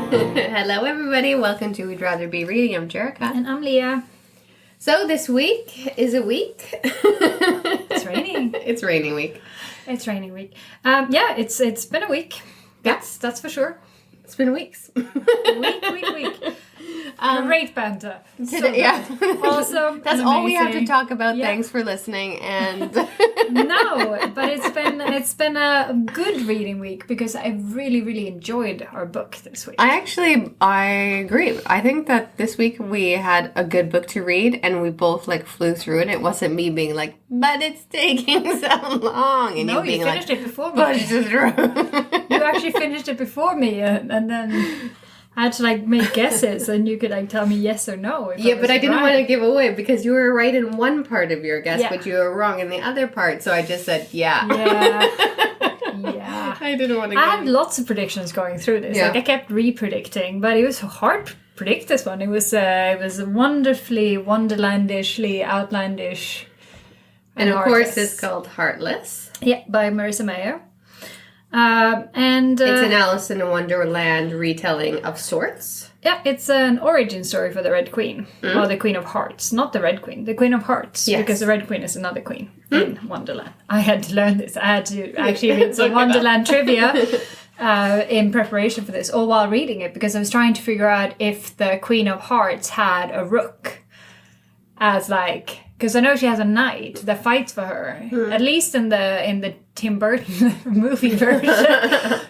Hello everybody, welcome to We'd Rather Be Reading. I'm Jerrica. And I'm Lia. So this week is a week. It's raining. It's raining week. It's raining week. It's been a week. That's for sure. It's been weeks. Week. Great banter. Yeah. Also, that's all we have to talk about. Yeah. Thanks for listening. And no, but it's been a good reading week because I really enjoyed our book this week. I agree. I think that this week we had a good book to read, and we both flew through it. It wasn't me being like, but it's taking so long, and no, you being you finished it before me. Push through. You actually finished it before me, and then I had to make guesses, and you could tell me yes or no. Yeah, but I didn't want to give away because you were right in one part of your guess, Yeah. but you were wrong in the other part. So I just said yeah. Yeah. I didn't want to. I had lots of predictions going through this. Yeah. I kept re-predicting, but it was hard to predict this one. It was wonderfully wonderlandishly outlandish. And of Heartless. course, it's called Heartless. Yeah, by Melissa Meyer. And It's an Alice in Wonderland retelling of sorts. yeah, it's an origin story for the Red Queen, or the Queen of Hearts, not the Red Queen, the Queen of Hearts, Yes. because the Red Queen is another queen in Wonderland. I had to learn this. I had to actually read some Look it Wonderland trivia in preparation for this, or while reading it, because I was trying to figure out if the Queen of Hearts had a rook as because I know she has a knight that fights for her. At least in the Tim Burton movie version,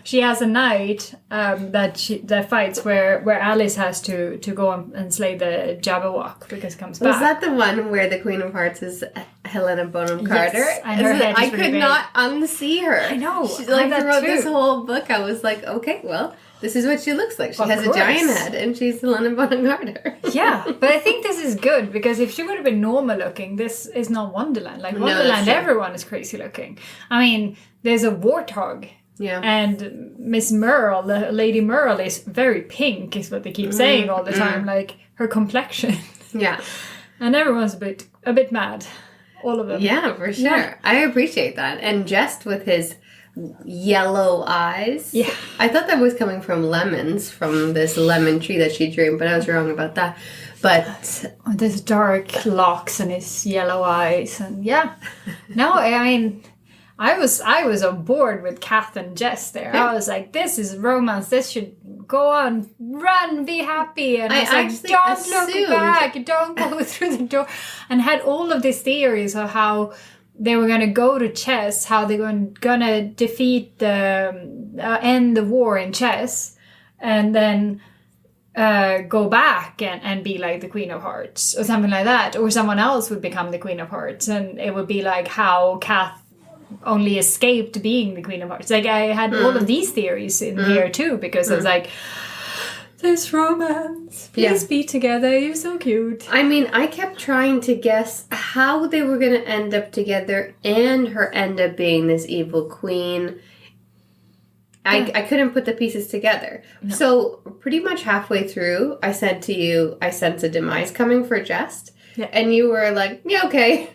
she has a knight that fights where Alice has to go and slay the Jabberwock because it comes back. Was that the one where the Queen of Hearts is Helena Bonham Carter? Yes, and her head is I really could big. not unsee her. I know. She, I had that throughout too. this whole book, I was like, okay, well, this is what she looks like. She Of has course. a giant head, and she's Helena Bonham Carter. Yeah, but I think this is good because if she would have been normal looking, this is not Wonderland. that's Wonderland, true. everyone is crazy looking. I mean, there's a warthog. Yeah. And Miss Merle, Lady Merle, is very pink, is what they keep saying all the time. Her complexion. Yeah. And everyone's a bit mad. All of them. Yeah, for sure. Yeah. I appreciate that. And Jest with his yellow eyes. Yeah. I thought that was coming from lemons, from this lemon tree that she drew, but I was wrong about that. But This dark locks and his yellow eyes. And yeah. No, I mean, I was on board with Kath and Jess there. I was like, this is romance. This should go on. Run, be happy. And I was like, actually don't look assumed- back. Don't go through the door. And had all of these theories of how they were going to go to chess, how they were going to defeat end the war in chess, and then go back and be like the Queen of Hearts or something like that. Or someone else would become the Queen of Hearts. And it would be like how Kath only escaped being the Queen of Hearts. I had all of these theories in here too, because I was like, this romance, please be together, you're so cute. I mean, I kept trying to guess how they were going to end up together and her end up being this evil queen. I couldn't put the pieces together. No. So pretty much halfway through, I said to you, I sense a demise coming for Jest. Yeah. And you were like, yeah, okay.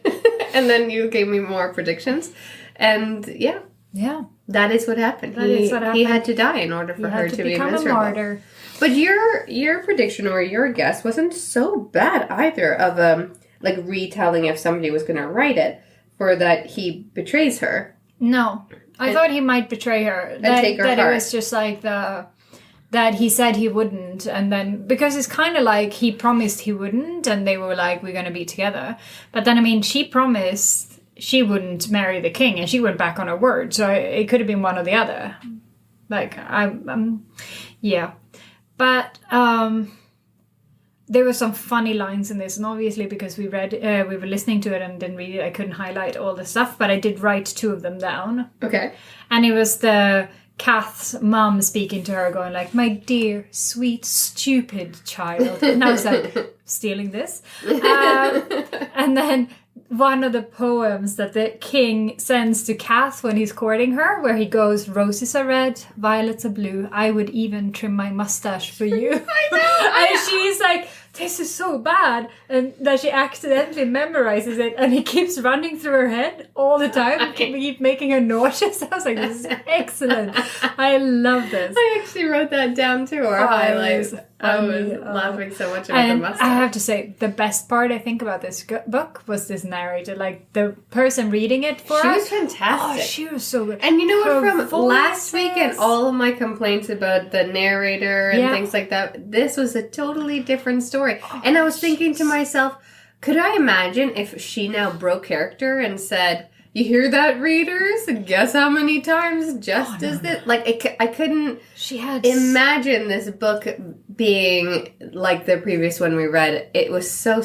And then you gave me more predictions. And yeah. That is what happened. He had to die in order for her to be become miserable. a martyr. But your prediction or your guess wasn't so bad either of retelling if somebody was going to write it for that he betrays her. No. I thought he might betray her. And take her that heart. It was just that he said he wouldn't, and then because it's kind of like he promised he wouldn't, and they were like, we're going to be together. But then, I mean, she promised she wouldn't marry the king, and she went back on her word, so it could have been one or the other. Yeah. But there were some funny lines in this, and obviously because we were listening to it and didn't read it, I couldn't highlight all the stuff, but I did write 2 of them down. Okay. And it was the Kath's mum speaking to her, going like, my dear, sweet, stupid child. And I was like, stealing this. And then one of the poems that the king sends to Kath when he's courting her, where he goes, roses are red, violets are blue, I would even trim my mustache for you. I know. And she's like, this is so bad, and that she accidentally memorizes it, and it keeps running through her head all the time, keep making her nauseous. I was like, this is excellent. I love this. I actually wrote that down too, or highlights. I was laughing so much about the mustache. I have to say, the best part I think about this book was this narrator, like the person reading it for us. She was fantastic. Oh, she was so good. And you know what? From voices. Last week and all of my complaints about the narrator and things like that, this was a totally different story. And I was thinking to myself, could I imagine if she now broke character and said, "You hear that, readers? Guess how many times just as this?" Like, I couldn't imagine this book being like the previous one we read. It was so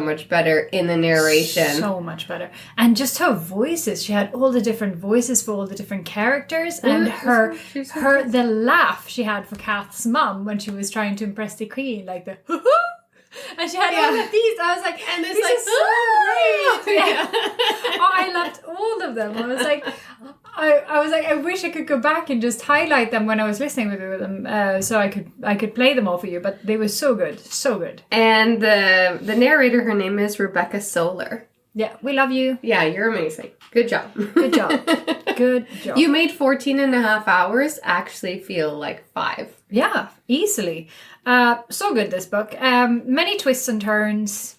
much better in the narration. So much better. And just her voices. She had all the different voices for all the different characters. And the laugh she had for Kath's mum when she was trying to impress the queen. Like the and she had all of these. I was like, and these are so great. Yeah. Oh, I loved all of them. I was like, I wish I could go back and just highlight them when I was listening with them, so I could play them all for you. But they were so good, so good. And the narrator, her name is Rebecca Solar. Yeah, we love you. Yeah, you're amazing. Good job. Good job. Good job. You made 14 and a half hours actually feel like 5. Yeah, easily. So good, this book. Many twists and turns.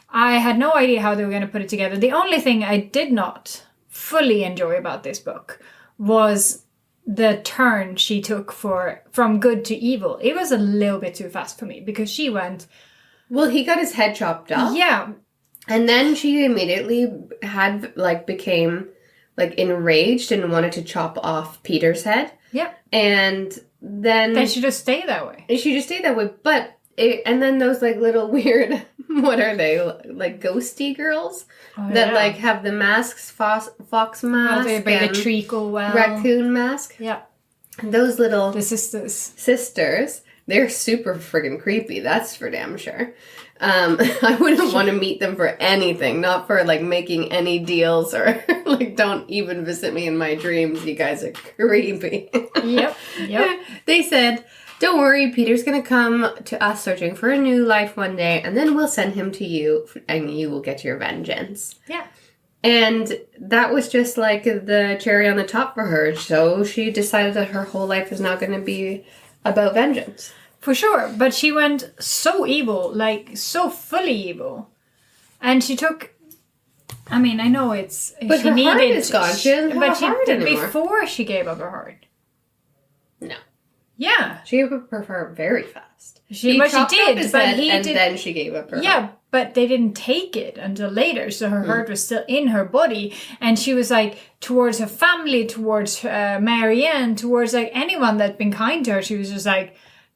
I had no idea how they were going to put it together. The only thing I did not fully enjoy about this book was the turn she took from good to evil. It was a little bit too fast for me because she went... Well, he got his head chopped off. Yeah. And then she immediately became enraged and wanted to chop off Peter's head. Yeah. And then she just stayed that way. She just stayed that way. But, and then those little weird, what are they? Like ghosty girls that have the masks, fox mask. They bring the treacle well. Raccoon mask. Yeah. And those little... The sisters. Sisters. They're super friggin' creepy. That's for damn sure. I wouldn't want to meet them for anything. Not for making any deals or don't even visit me in my dreams. You guys are creepy. Yep. They said, "Don't worry, Peter's going to come to us searching for a new life one day, and then we'll send him to you, and you will get your vengeance." Yeah. And that was just the cherry on the top for her. So she decided that her whole life is now going to be about vengeance. For sure, but she went so evil, so fully evil. And she took... I mean, I know it's... But her heart is gone. She doesn't have a heart anymore. Before she gave up her heart. No. Yeah. She gave up her heart very fast. She did, but then she gave up her heart. Yeah, but they didn't take it until later, so her heart was still in her body, and she was towards her family, towards Marianne, towards anyone that'd been kind to her, she was just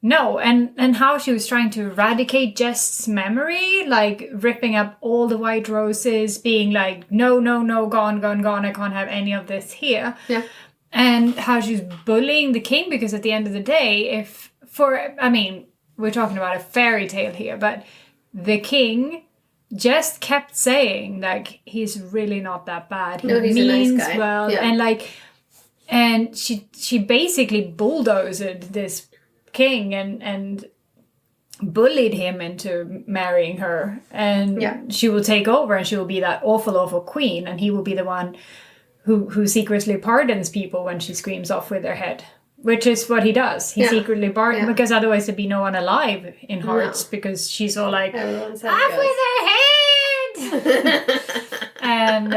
no, and how she was trying to eradicate Jess's memory, ripping up all the white roses, being no, gone, I can't have any of this here. Yeah. And how she's bullying the king, because at the end of the day, we're talking about a fairy tale here, but the king just kept saying, he's really not that bad. No, he's means a nice guy. Well, yeah. and she basically bulldozed this king and bullied him into marrying her, and she will take over and she will be that awful queen, and he will be the one who secretly pardons people when she screams off with their head, which is what he does. He secretly pardons, because otherwise there'd be no one alive in Hearts, because she's all everyone's off with her head. And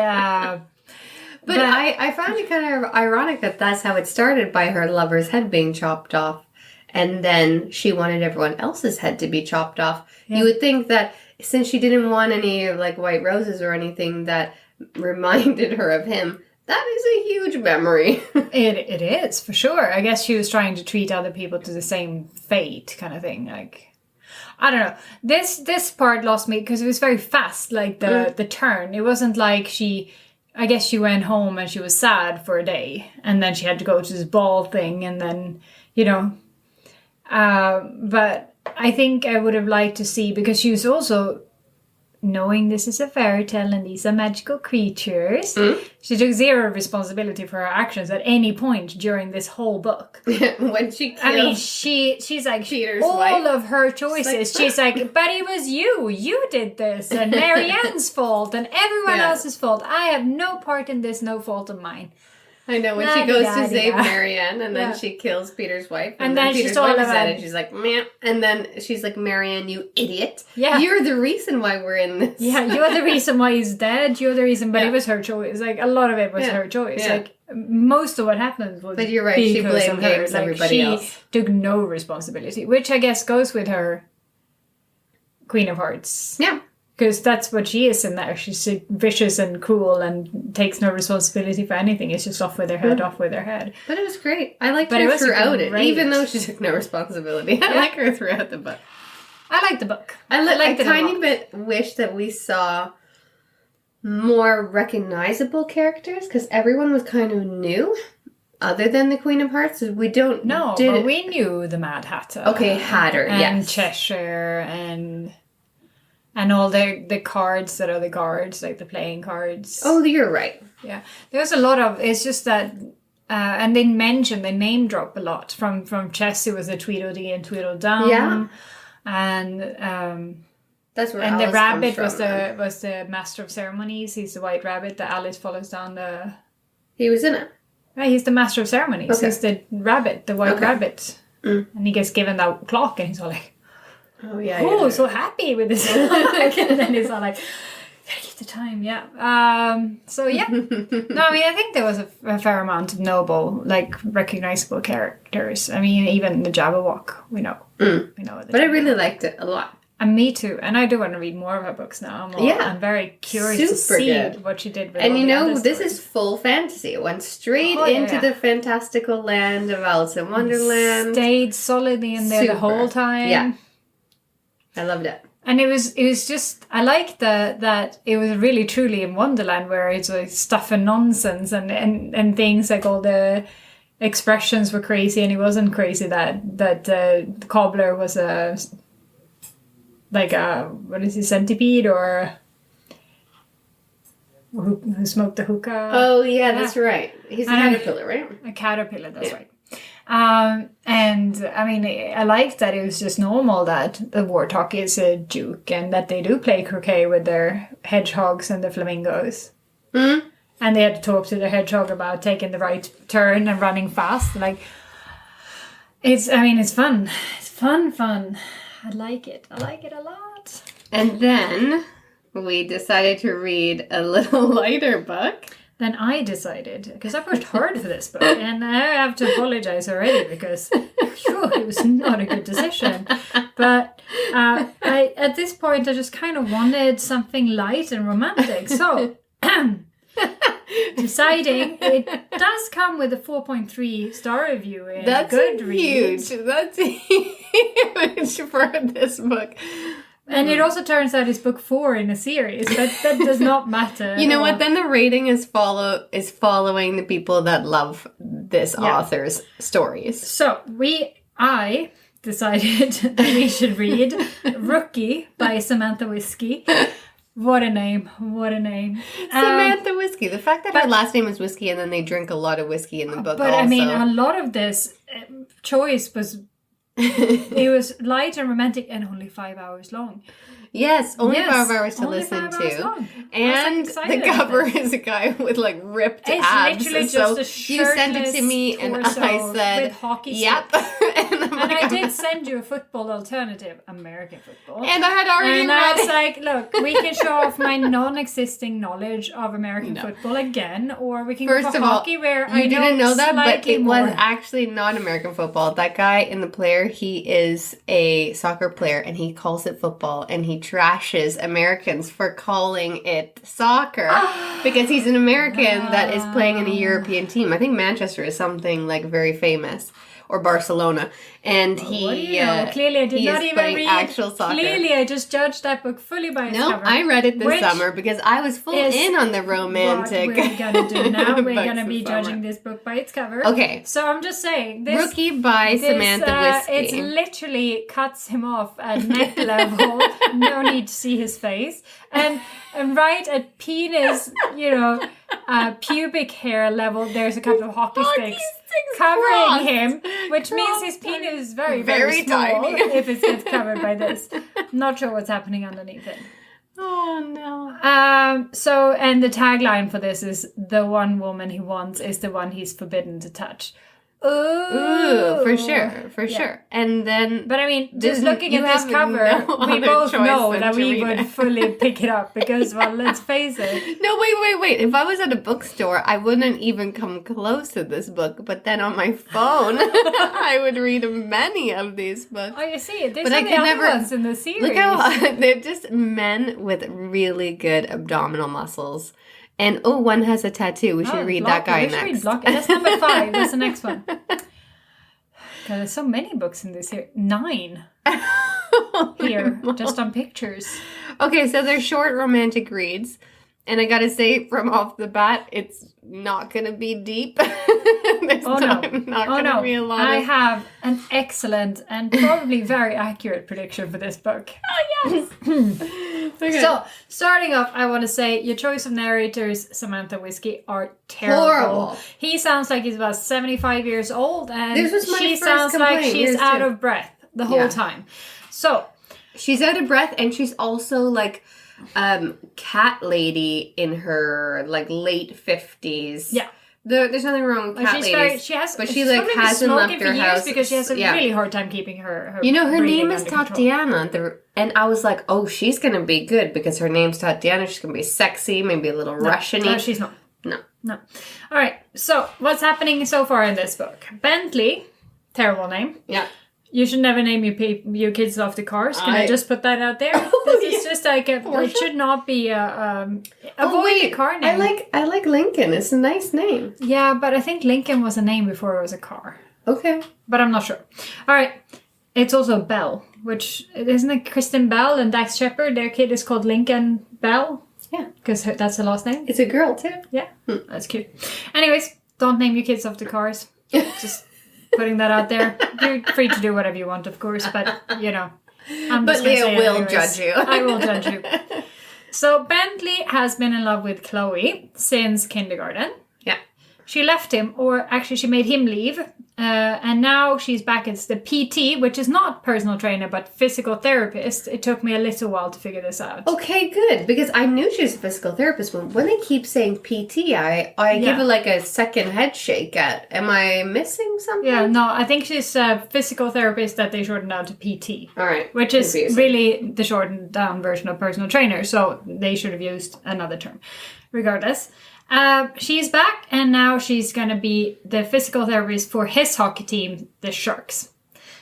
but I found it kind of ironic that that's how it started, by her lover's head being chopped off. And then she wanted everyone else's head to be chopped off. Yeah. You would think that since she didn't want any white roses or anything that reminded her of him, that is a huge memory. It is, for sure. I guess she was trying to treat other people to the same fate, kind of thing. I don't know. This part lost me because it was very fast, the turn. It wasn't I guess she went home and she was sad for a day, and then she had to go to this ball thing, and then, but I think I would have liked to see, because she was also knowing this is a fairy tale and these are magical creatures, she took zero responsibility for her actions at any point during this whole book. When she killed, I mean, she's like, Peter's all wife. of her choices. She's like, but it was you did this, and Marianne's fault, and everyone else's fault. I have no part in this, no fault of mine. I know, when she goes to save Marianne, and then she kills Peter's wife, and then Peter's wife is dead, and she's like, meh. And then she's like, Marianne, you idiot. Yeah. You're the reason why we're in this. Yeah, you're the reason why he's dead. You're the reason, but it was her choice. Like, a lot of it was her choice. Yeah. Like, most of what happened was But you're right, she blamed her. everybody else. She took no responsibility, which I guess goes with her Queen of Hearts. Yeah. Because that's what she is in there. She's vicious and cruel and takes no responsibility for anything. It's just off with her head, off with her head. But it was great. I liked her throughout it, even though she took no responsibility. I like her throughout the book. I like the book. I tiny bit wish that we saw more recognizable characters, because everyone was kind of new, other than the Queen of Hearts. We don't No, but we knew the Mad Hatter. Okay, Hatter, and Cheshire and all the cards that are the guards, like the playing cards. Oh, you're right. Yeah. There's a lot of... It's just that... and they name drop a lot. From chess, it was the Tweedledee and Tweedledum. Yeah. And... That's where and Alice the rabbit comes from, was the master of ceremonies. He's the white rabbit that Alice follows down the... He was in it. Right, he's the master of ceremonies. Okay. He's the rabbit, the white rabbit. And he gets given that clock and he's all like... Oh, yeah. Oh, so happy with this. And then it's all like, gotta keep the time, yeah. So, yeah. No, I mean, I think there was a fair amount of noble, like, recognizable characters. I mean, even the Jabberwock, we know. We know But I really liked it a lot. And me too. And I do want to read more of her books now. I'm very curious to see what she did with And all you the know, other this stories. is full fantasy. It went straight into the fantastical land of Alice in Wonderland. Stayed solidly in there the whole time. Yeah. I loved it. And it was just, I liked that it was really truly in Wonderland, where it's like stuff and nonsense and things, like all the expressions were crazy, and it wasn't crazy that the cobbler was a centipede, or who smoked the hookah. Oh, yeah, that's right. He's a caterpillar, right? A caterpillar, that's right. And I mean, I liked that it was just normal that the warthog is a duke, and that they do play croquet with their hedgehogs and the flamingos. And they had to talk to the hedgehog about taking the right turn and running fast. Like, it's fun. It's fun. I like it a lot. And then we decided to read a little lighter book. Then I decided, because I pushed hard for this book, and I have to apologize already, because it was not a good decision. But at this point, I just kind of wanted something light and romantic. So, deciding, it does come with a 4.3 star review in Goodreads. That's huge for this book. And it also turns out it's book 4 in a series. That does not matter. You know what? Then the rating is following the people that love this author's stories. So I decided that we should read Rookie by Samantha Whiskey. What a name. Samantha Whiskey. The fact that her last name is Whiskey and then they drink a lot of whiskey in the book but also. I mean, a lot of this choice was... it was light and romantic and only 5 hours long. Yes, only 5 hours to listen to. And the cover is a guy with like ripped abs. It's literally so just a shirtless you sent it to me and I said, with hockey yep. and I did send you a football alternative, American football. And I had already read I was like, look, we can show off my non-existing knowledge of American football again, or we can go for hockey where I didn't know that, but it was actually not American football. That guy in the player, he is a soccer player and he calls it football, and he trashes Americans for calling it soccer because he's an American that is playing in a European team. I think Manchester is something like very famous. or Barcelona, and What do you know? Clearly, I did not even read actual soccer. Clearly, I just judged that book fully by its cover. I read it this summer because I was full in on the romantic. What we're gonna do now? We're gonna be judging this book by its cover. Okay. So I'm just saying, this Rookie by Samantha Whiskey. It literally cuts him off at neck level. No need to see his face, and right at penis, pubic hair level, there's a couple of hockey sticks covering him, which means his penis is very, very small tiny. if it gets covered by this. Not sure what's happening underneath it. Oh no. And the tagline for this is, the one woman he wants is the one he's forbidden to touch. Ooh, for sure. And then, but I mean, just looking at this cover, we both know that we would fully pick it up because, well, let's face it. No, wait. If I was at a bookstore, I wouldn't even come close to this book. But then on my phone, I would read many of these books. Oh, you see, there's some other ones in the series. Look how they're just men with really good abdominal muscles. And one has a tattoo. We should read that guy next. That's number 5. That's the next one. God, there's so many books in this here. 9 here, just on pictures. Okay, so they're short romantic reads. And I gotta say, from off the bat, it's not gonna be deep. Not gonna be a lot. I have an excellent and probably very accurate prediction for this book. Oh yes. Okay. So, starting off, I want to say your choice of narrators, Samantha Whiskey, are terrible. Horrible. He sounds like he's about 75 years old, and she sounds like she's out of breath the whole time. So, she's out of breath, and she's also like cat lady in her like late 50s. Yeah. There's nothing wrong with cat ladies. But she like hasn't left her house because she has a really hard time keeping her her name is Tatiana. And I was like, oh, she's gonna be good because her name's Tatiana. She's gonna be sexy, maybe a little Russian-y. No, she's not. No. All right. So what's happening so far in this book? Bentley, terrible name. Yeah. You should never name your kids after cars. Can I just put that out there? This is just like it should not be avoid the car name. I like Lincoln. It's a nice name. Yeah, but I think Lincoln was a name before it was a car. Okay. But I'm not sure. All right. It's also Bell, which isn't it Kristen Bell and Dax Shepard? Their kid is called Lincoln Bell. Yeah. Because that's the last name. It's a girl too. Yeah. That's cute. Anyways, don't name your kids after cars. Just putting that out there. You're free to do whatever you want, of course, but, But Leah will judge you. I will judge you. So Bentley has been in love with Chloe since kindergarten. Yeah. She left him, or actually she made him leave. And now she's back as the PT, which is not personal trainer, but physical therapist. It took me a little while to figure this out. Okay, good. Because I knew she was a physical therapist, but when they keep saying PT, I give it like a second head shake at. Am I missing something? Yeah, no, I think she's a physical therapist that they shortened down to PT. All right. Which is really the shortened down version of personal trainer, so they should have used another term. Regardless. She's back, and now she's going to be the physical therapist for his hockey team, the Sharks.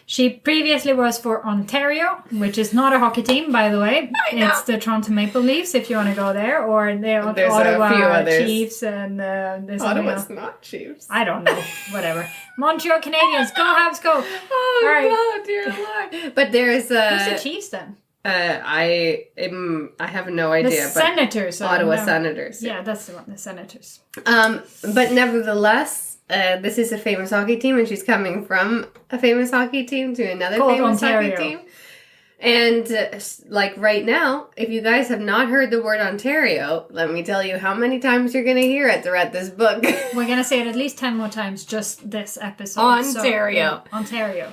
She previously was for Ontario, which is not a hockey team, by the way. It's the Toronto Maple Leafs, if you want to go there, or the Ottawa Chiefs. And Ottawa's not Chiefs. I don't know. Whatever. Montreal Canadiens. Go Habs, go. Oh, right. No, dear Lord. But there's who's the Chiefs, then? I have no idea. The Senators. Ottawa Senators. Yeah, that's the one. The Senators. But nevertheless, this is a famous hockey team, and she's coming from a famous hockey team to another famous hockey team. And like right now, if you guys have not heard the word Ontario, let me tell you how many times you're going to hear it throughout this book. We're going to say it at least 10 more times just this episode. Ontario. Ontario.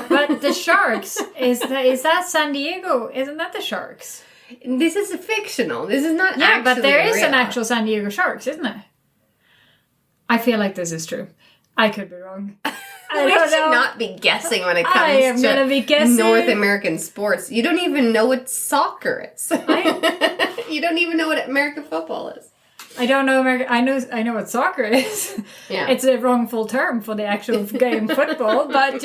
But the Sharks, is that San Diego? Isn't that the Sharks? This is a fictional. This is not actually Yeah, but there is real. an actual San Diego Sharks, isn't there? I feel like this is true. I could be wrong. We should not be guessing when it comes to North American sports. You don't even know what soccer is. You don't even know what American football is. I don't know I know what soccer is. Yeah. It's a wrongful term for the actual game football, but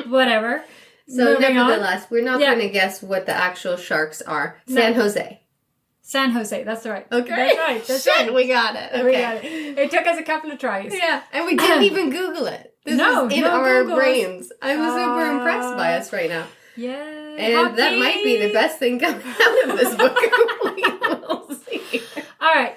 whatever. So nevertheless, we're not going to guess what the actual Sharks are. San Jose. San Jose, that's right. Okay. That's right. That's Shit, right. we got it. Okay. We got it. It took us a couple of tries. Yeah, and we didn't even Google it. This is in our Googles. brains. I'm super impressed by us right now. Yeah. And that might be the best thing coming out of this book. We will see. All right.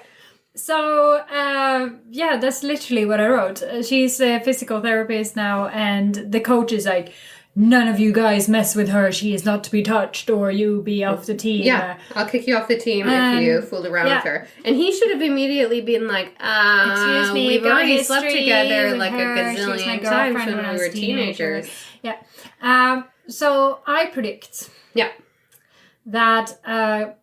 So, that's literally what I wrote. She's a physical therapist now, and the coach is like, none of you guys mess with her. She is not to be touched, or you be off the team. Yeah, I'll kick you off the team if you fooled around with her. And he should have immediately been like, excuse me, we've already slept history together with like her. a gazillion times when we were teenagers. Yeah. So I predict that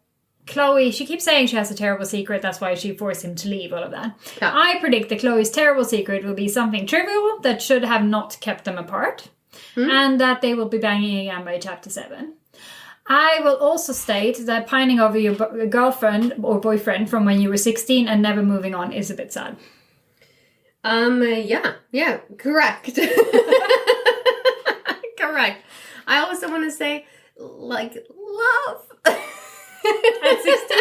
Chloe, she keeps saying she has a terrible secret, that's why she forced him to leave, all of that. Yeah. I predict that Chloe's terrible secret will be something trivial that should have not kept them apart. And that they will be banging again by chapter 7. I will also state that pining over your girlfriend or boyfriend from when you were 16 and never moving on is a bit sad. Yeah, correct. Correct. I also want to say, like, love. At 16?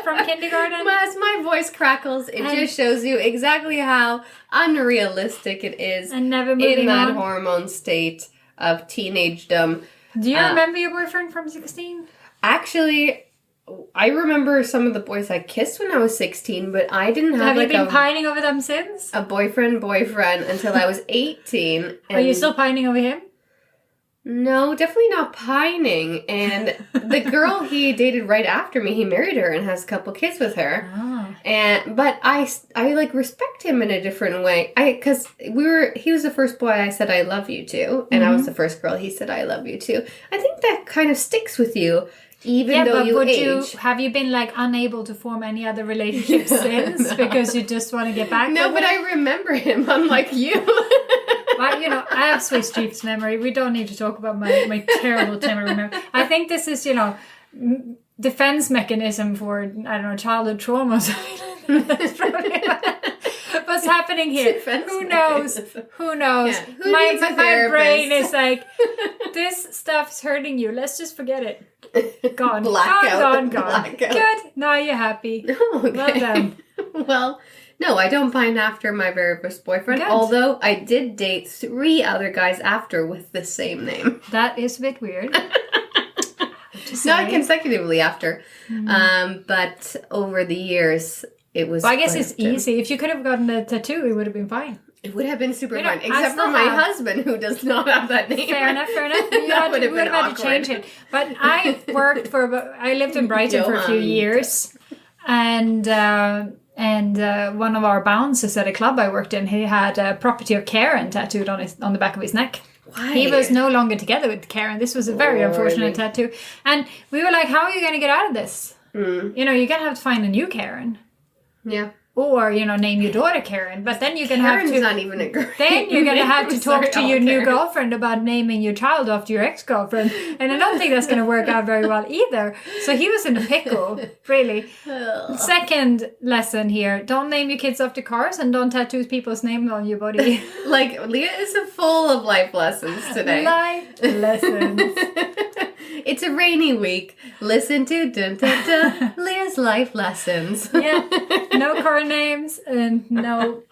From kindergarten? As my voice crackles, it just shows you exactly how unrealistic it is and never moving in that on. hormone state of teenagedom. Do you remember your boyfriend from 16? Actually, I remember some of the boys I kissed when I was 16, but I didn't have you been pining over them since? A boyfriend until I was 18. And are you still pining over him? No, definitely not pining. And the girl he dated right after me, he married her and has a couple kids with her. Oh. But I like respect him in a different way. Because he was the first boy I said I love you to, and I was the first girl he said I love you to. I think that kind of sticks with you. Even though you age. Have you been like unable to form any other relationships since because you just want to get back? No, but I remember him, unlike you. Well, I have Swiss Cheeks memory. We don't need to talk about my terrible memory. I think this is, defense mechanism for, I don't know, childhood trauma. That's probably what's happening here. Who knows? Yeah. My brain is like, this stuff's hurting you. Let's just forget it. Gone. Gone. Blackout. Good. Now you're happy. Okay. Well done. Well, no, I don't pine after my very first boyfriend. Good. Although I did date 3 other guys after with the same name. That is a bit weird. Not consecutively after. But over the years, it was... Well, I guess it's easy. If you could have gotten a tattoo, it would have been fine. It would have been super fun. Except for my husband, who does not have that name. Fair enough. That would have been had to change it. But I worked I lived in Brighton for a few years. And one of our bouncers at a club I worked in, he had a property of Karen tattooed on the back of his neck. Why? He was no longer together with Karen. This was a very unfortunate tattoo. And we were like, how are you going to get out of this? You're going to have to find a new Karen. Yeah. Or, name your daughter Karen. But then you're going to have to... Karen's not even a girl. Then you're going to have to talk to your new girlfriend about naming your child after your ex-girlfriend. And I don't think that's going to work out very well either. So he was in a pickle, really. Second lesson here. Don't name your kids after cars and don't tattoo people's names on your body. Like, Lia is full of life lessons today. Life lessons. It's a rainy week. Listen to Lia's life lessons. Yeah. No car names and no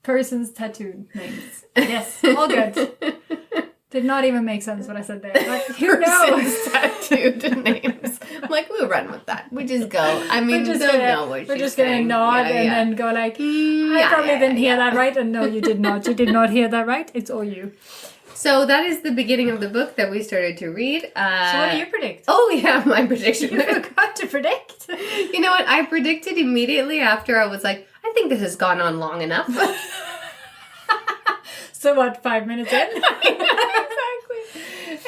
person's tattooed names. Yes. All good. Did not even make sense what I said there. But who knows? Tattooed names. I'm like, we'll run with that. We just go. I mean, they'll know what she's saying. We're just going to nod and then go like, I probably didn't hear that right. And no, you did not. You did not hear that right. It's all you. So that is the beginning of the book that we started to read. So what do you predict? Oh, yeah, my prediction. You forgot to predict. You know what? I predicted immediately after I was like, I think this has gone on long enough. So what, 5 minutes in? Exactly.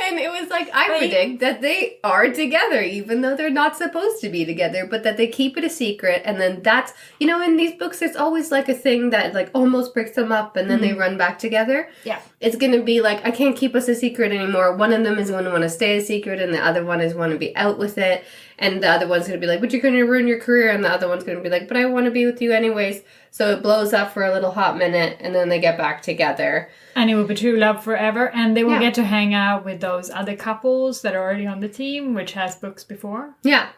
And it was like, I predict that they are together, even though they're not supposed to be together, but that they keep it a secret. And then that's, in these books, there's always like a thing that like almost breaks them up and then they run back together. Yeah. It's going to be like, I can't keep us a secret anymore. One of them is going to want to stay a secret and the other one is want to be out with it. And the other one's going to be like, but you're going to ruin your career. And the other one's going to be like, but I want to be with you anyways. So it blows up for a little hot minute and then they get back together. And it will be true love forever. And they will get to hang out with those other couples that are already on the team, which has books before. Yeah.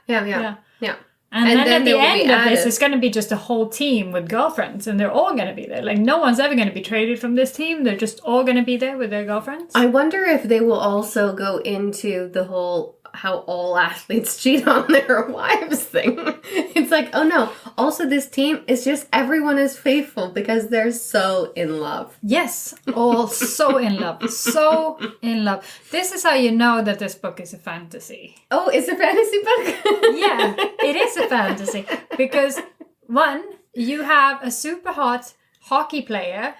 And then at the there will end be of this, added. it's going to be just a whole team with girlfriends, and they're all going to be there. Like, no one's ever going to be traded from this team. They're just all going to be there with their girlfriends. I wonder if they will also go into the whole how all athletes cheat on their wives thing. It's like, oh no, also this team is just everyone is faithful because they're so in love. Yes, all so in love. So in love. This is how you know that this book is a fantasy. Oh, it's a fantasy book? Yeah, it is a fantasy. Because, one, you have a super hot hockey player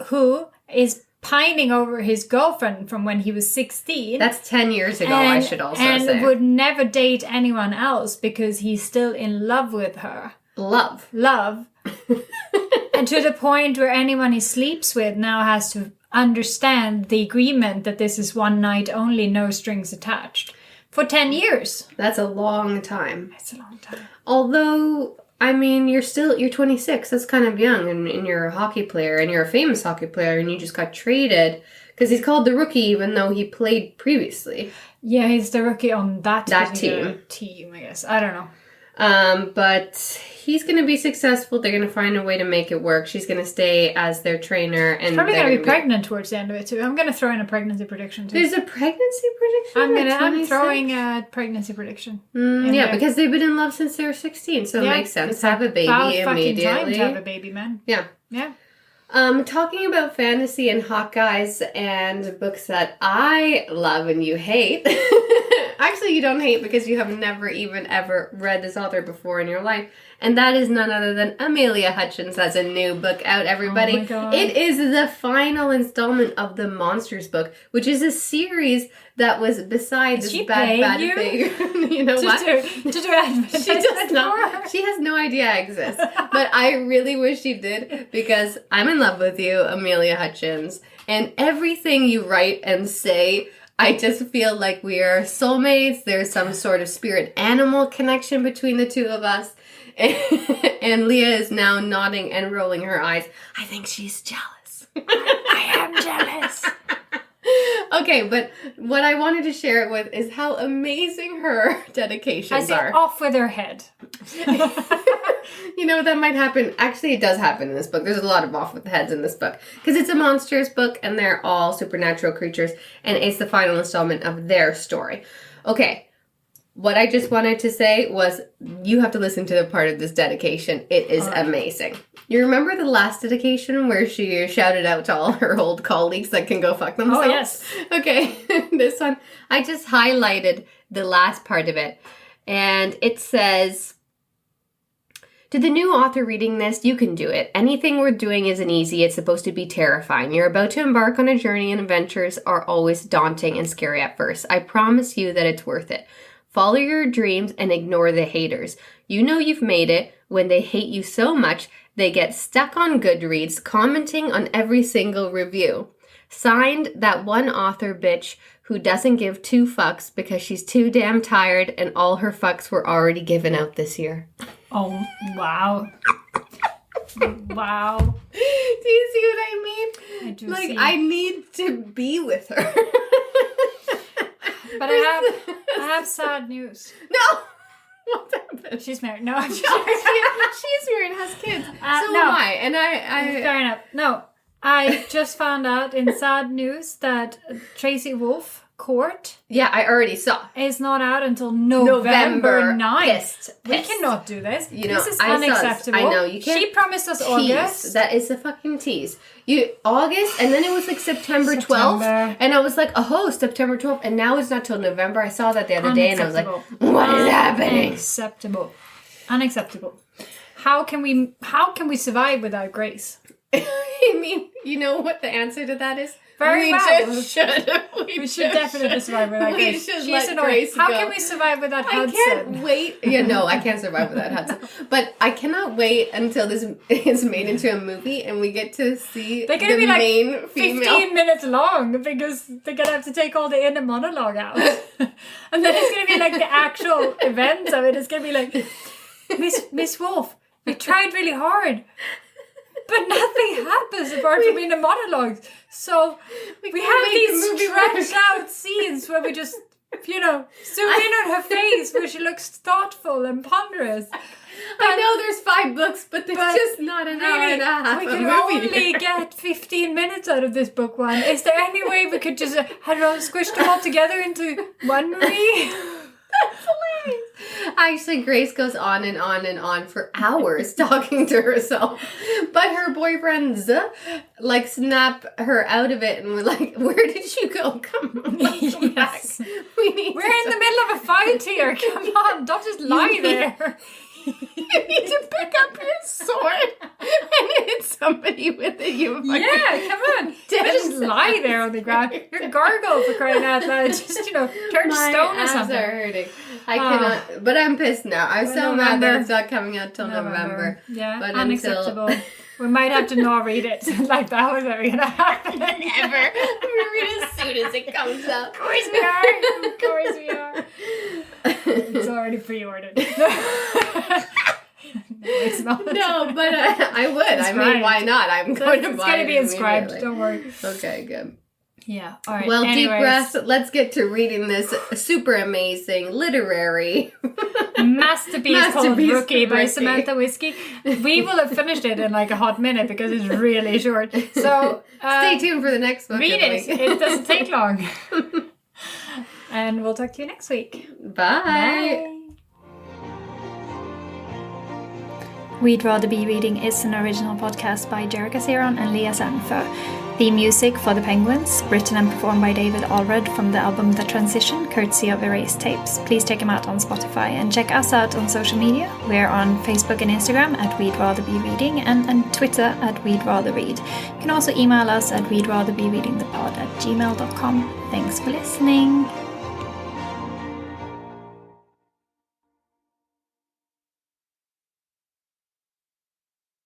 who is pining over his girlfriend from when he was 16. That's 10 years ago, I should also say. And would never date anyone else because he's still in love with her. Love. And to the point where anyone he sleeps with now has to understand the agreement that this is one night only, no strings attached. For 10 years. That's a long time. It's a long time. Although, I mean, you're 26. That's kind of young, and you're a hockey player, and you're a famous hockey player, and you just got traded because he's called the rookie, even though he played previously. Yeah, he's the rookie on that team, I guess. I don't know. But he's going to be successful. They're going to find a way to make it work. She's going to stay as their trainer. And she's probably going to be pregnant towards the end of it, too. I'm going to throw in a pregnancy prediction, too. There's a pregnancy prediction? I'm throwing a pregnancy prediction. Yeah, because they've been in love since they were 16, so it makes sense. Have a baby immediately. Time to have a baby, man. Yeah. Yeah. Talking about fantasy and hot guys and books that I love and you hate. Actually, you don't hate because you have never even ever read this author before in your life. And that is none other than Amelia Hutchins has a new book out, everybody. Oh my God. It is the final installment of the Monsters book, which is a series that was beside this bad thing. You know what? To do advertising. She does not. She has no idea I exist. But I really wish she did because I'm in love with you, Amelia Hutchins. And everything you write and say, I just feel like we are soulmates. There's some sort of spirit animal connection between the two of us. And Lia is now nodding and rolling her eyes. I think she's jealous. I am jealous. Okay, but what I wanted to share it with is how amazing her dedications are. Off with her head. You know, that might happen. Actually, it does happen in this book. There's a lot of off with the heads in this book. Because it's a monsters book, and they're all supernatural creatures, and it's the final installment of their story. Okay, what I just wanted to say was you have to listen to the part of this dedication. It is amazing. You remember the last dedication where she shouted out to all her old colleagues that can go fuck themselves? Oh, yes. Okay, this one, I just highlighted the last part of it. And it says, to the new author reading this, you can do it. Anything we're doing isn't easy. It's supposed to be terrifying. You're about to embark on a journey, and adventures are always daunting and scary at first. I promise you that it's worth it. Follow your dreams and ignore the haters. You know you've made it when they hate you so much they get stuck on Goodreads commenting on every single review. Signed, that one author bitch who doesn't give two fucks because she's too damn tired and all her fucks were already given out this year. Oh, wow. Wow. Do you see what I mean? I do like, see. I need to be with her. But I have sad news. No! What happened? She's married. No, She's married and has kids. So no. am I. And I Fair enough. No, I just found out in sad news that Tracy Wolf Court yeah, I already saw. is not out until November 9th. Pissed. We cannot do this. You know, this is I unacceptable. I know, you can't. She promised us Tease. August. That is a fucking tease. August, and then it was like September 12th. And I was like, oh, September 12th. And now it's not till November. I saw that the other day and I was like, what is happening? Unacceptable. How can we survive without Grace? I mean, you know what the answer to that is? Very well. We should. We should definitely survive without Grace. She's annoying. How can we survive without Hudson? I can't wait. Yeah, no, I can't survive without Hudson. But I cannot wait until this is made into a movie and we get to see they're gonna the be like main female. 15 minutes long because they're gonna have to take all the inner monologue out. And then it's gonna be like the actual events of it. It's gonna be like, Miss Wolf, we tried really hard. But nothing happens apart from inner monologues. So we have these stretched out scenes where we just zoom in on her face where she looks thoughtful and ponderous. I know there's 5 books, but there's just not an hour and a half. We can only get 15 minutes out of this book one. Is there any way we could just squish them all together into one movie? That's hilarious. Actually, Grace goes on and on and on for hours talking to herself. But her boyfriends snap her out of it and we're like, where did you go? Come yes. back. We're in the middle of a fight here. Come on, don't just lie there. You need to pick up your sword and hit somebody with it. Come on. Just lie there on the ground. You're a gargoyle for crying out loud. Just, turn to stone or something. My eyes are hurting. I cannot, but I'm pissed now. I'm so mad that it's not coming out till November. Yeah, but unacceptable. We might have to not read it. Like that was never going to happen. Never. We read it as soon as it comes out. Of course we are. Of course we are. It's already pre-ordered. No, it's not. No, but I would. I mean, why not? I'm going to buy it. It's going to be inscribed. Don't worry. Okay, good. Yeah. All right. Well, deep breath. Let's get to reading this super amazing literary masterpiece called Rookie by Samantha Whiskey. We will have finished it in like a hot minute because it's really short. So stay tuned for the next book. Read it. It doesn't take long. And we'll talk to you next week. Bye. We'd Rather Be Reading is an original podcast by Jerrica and Lia and The music for The Penguins, written and performed by David Allred from the album The Transition, courtesy of Erased Tapes. Please check him out on Spotify and check us out on social media. We're on Facebook and Instagram at We'd Rather Be Reading and on Twitter at We'd Rather Read. You can also email us at we'dratherbereadingthepod@gmail.com. Thanks for listening.